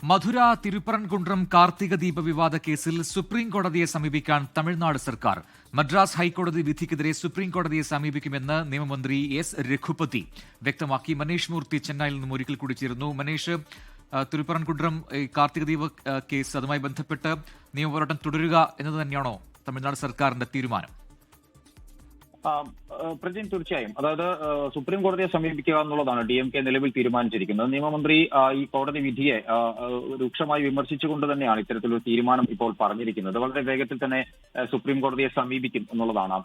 മധുര തിരുപ്പറൻകുണ്ട്രം കാർത്തിക ദീപ വിവാദ കേസിൽ സുപ്രീം കോടതിയെ സമീപിക്കാൻ തമിഴ്നാട് സർക്കാർ. മദ്രാസ് ഹൈക്കോടതി വിധിക്കെതിരെ സുപ്രീം കോടതിയെ സമീപിക്കുമെന്ന് നിയമമന്ത്രി എസ് രഘുപതി വ്യക്തമാക്കി. മനീഷ് മൂർത്തി ചെന്നൈയിൽ നിന്നും ഒരിക്കൽ കൂടി ചേരുന്നു. മനീഷ്, തിരുപ്പറൻകുണ്ട്രം കാർത്തിക ദീപ കേസ്, അതുമായി ബന്ധപ്പെട്ട് നിയമപോരാട്ടം തുടരുക എന്നത് തന്നെയാണോ തമിഴ്നാട് സർക്കാരിന്റെ തീരുമാനം? പ്രജിൻ, തീർച്ചയായും. അതായത് സുപ്രീം കോടതിയെ സമീപിക്കുക എന്നുള്ളതാണ് DMK നിലവിൽ തീരുമാനിച്ചിരിക്കുന്നത്. നിയമമന്ത്രി ഈ കോടതി വിധിയെ രൂക്ഷമായി വിമർശിച്ചുകൊണ്ട് തന്നെയാണ് ഇത്തരത്തിലൊരു തീരുമാനം ഇപ്പോൾ പറഞ്ഞിരിക്കുന്നത്. വളരെ വേഗത്തിൽ തന്നെ സുപ്രീം കോടതിയെ സമീപിക്കും എന്നുള്ളതാണ്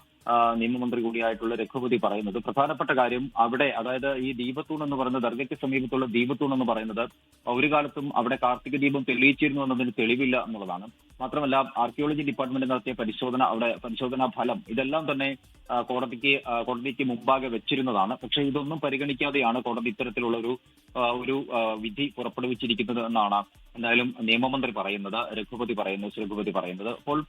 നിയമമന്ത്രി കൂടിയായിട്ടുള്ള രഘുപതി പറയുന്നത്. പ്രധാനപ്പെട്ട കാര്യം അവിടെ, അതായത് ഈ ദീപത്തൂൺ എന്ന് പറയുന്നത്, ദർഗയ്ക്ക് സമീപത്തുള്ള ദീപത്തൂൺ എന്ന് പറയുന്നത് ഒരു കാലത്തും അവിടെ കാർത്തിക ദീപം തെളിയിച്ചിരുന്നു എന്നതിന് തെളിവില്ല എന്നുള്ളതാണ്. മാത്രമല്ല, ആർക്കിയോളജി ഡിപ്പാർട്ട്മെന്റ് നടത്തിയ പരിശോധനാ ഫലം ഇതെല്ലാം തന്നെ കോടതിക്ക് മുമ്പാകെ വെച്ചിരുന്നതാണ്. പക്ഷേ ഇതൊന്നും പരിഗണിക്കാതെയാണ് കോടതി ഇത്തരത്തിലുള്ള ഒരു വിധി പുറപ്പെടുവിച്ചിരിക്കുന്നത് എന്നാണ് എന്തായാലും നിയമമന്ത്രി പറയുന്നത്, രഘുപതി പറയുന്നത്. അപ്പോൾ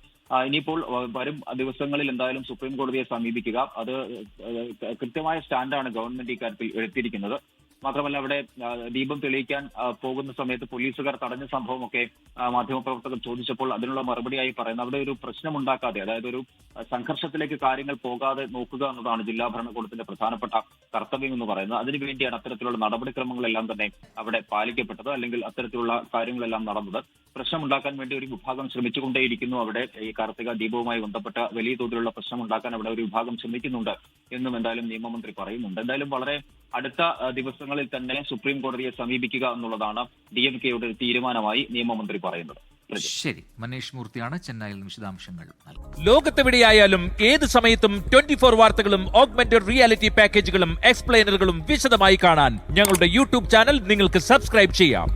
ഇനിയിപ്പോൾ വരും ദിവസങ്ങളിൽ എന്തായാലും സുപ്രീം കോടതിയെ സമീപിക്കുക, അത് കൃത്യമായ സ്റ്റാൻഡാണ് ഗവൺമെന്റ് ഇക്കാര്യത്തിൽ എടുത്തിരിക്കുന്നത്. മാത്രമല്ല, അവിടെ ദീപം തെളിയിക്കാൻ പോകുന്ന സമയത്ത് പോലീസുകാർ തടഞ്ഞ സംഭവമൊക്കെ മാധ്യമപ്രവർത്തകർ ചോദിച്ചപ്പോൾ അതിനുള്ള മറുപടിയായി പറയുന്നത്, അവിടെ ഒരു പ്രശ്നമുണ്ടാക്കാതെ, അതായത് ഒരു സംഘർഷത്തിലേക്ക് കാര്യങ്ങൾ പോകാതെ നോക്കുക എന്നതാണ് ജില്ലാ ഭരണകൂടത്തിന്റെ പ്രധാനപ്പെട്ട കർത്തവ്യം എന്ന് പറയുന്നത്. അതിനുവേണ്ടിയാണ് അത്തരത്തിലുള്ള നടപടിക്രമങ്ങളെല്ലാം തന്നെ അവിടെ പാലിക്കപ്പെട്ടത്, അല്ലെങ്കിൽ അത്തരത്തിലുള്ള കാര്യങ്ങളെല്ലാം നടന്നത്. പ്രശ്നമുണ്ടാക്കാൻ വേണ്ടി ഒരു വിഭാഗം ശ്രമിച്ചുകൊണ്ടേയിരിക്കുന്നു. അവിടെ ഈ കാർത്തിക ദീപവുമായി ബന്ധപ്പെട്ട വലിയ തോതിലുള്ള പ്രശ്നമുണ്ടാക്കാൻ അവിടെ ഒരു വിഭാഗം ശ്രമിക്കുന്നുണ്ട് എന്നും എന്തായാലും നിയമമന്ത്രി പറയുന്നുണ്ട്. എന്തായാലും വളരെ അടുത്ത ദിവസങ്ങളിൽ തന്നെ സുപ്രീം കോടതിയെ സമീപിക്കുക എന്നുള്ളതാണ് DMKയുടെ തീരുമാനമായി നിയമമന്ത്രി പറയുന്നത്. ശരി, മനീഷ് മൂർത്തിയാണ് ചെന്നൈയിൽ വിശദാംശങ്ങൾ നൽകുന്നത്. ലോകത്തെവിടെയായാലും ഏത് സമയത്തും 24 വാർത്തകളും ഓഗ്മെന്റഡ് റിയാലിറ്റി പാക്കേജുകളും എക്സ്പ്ലെയിനറുകളും വിശദമായി കാണാൻ ഞങ്ങളുടെ YouTube ചാനൽ നിങ്ങൾക്ക് സബ്സ്ക്രൈബ് ചെയ്യാം.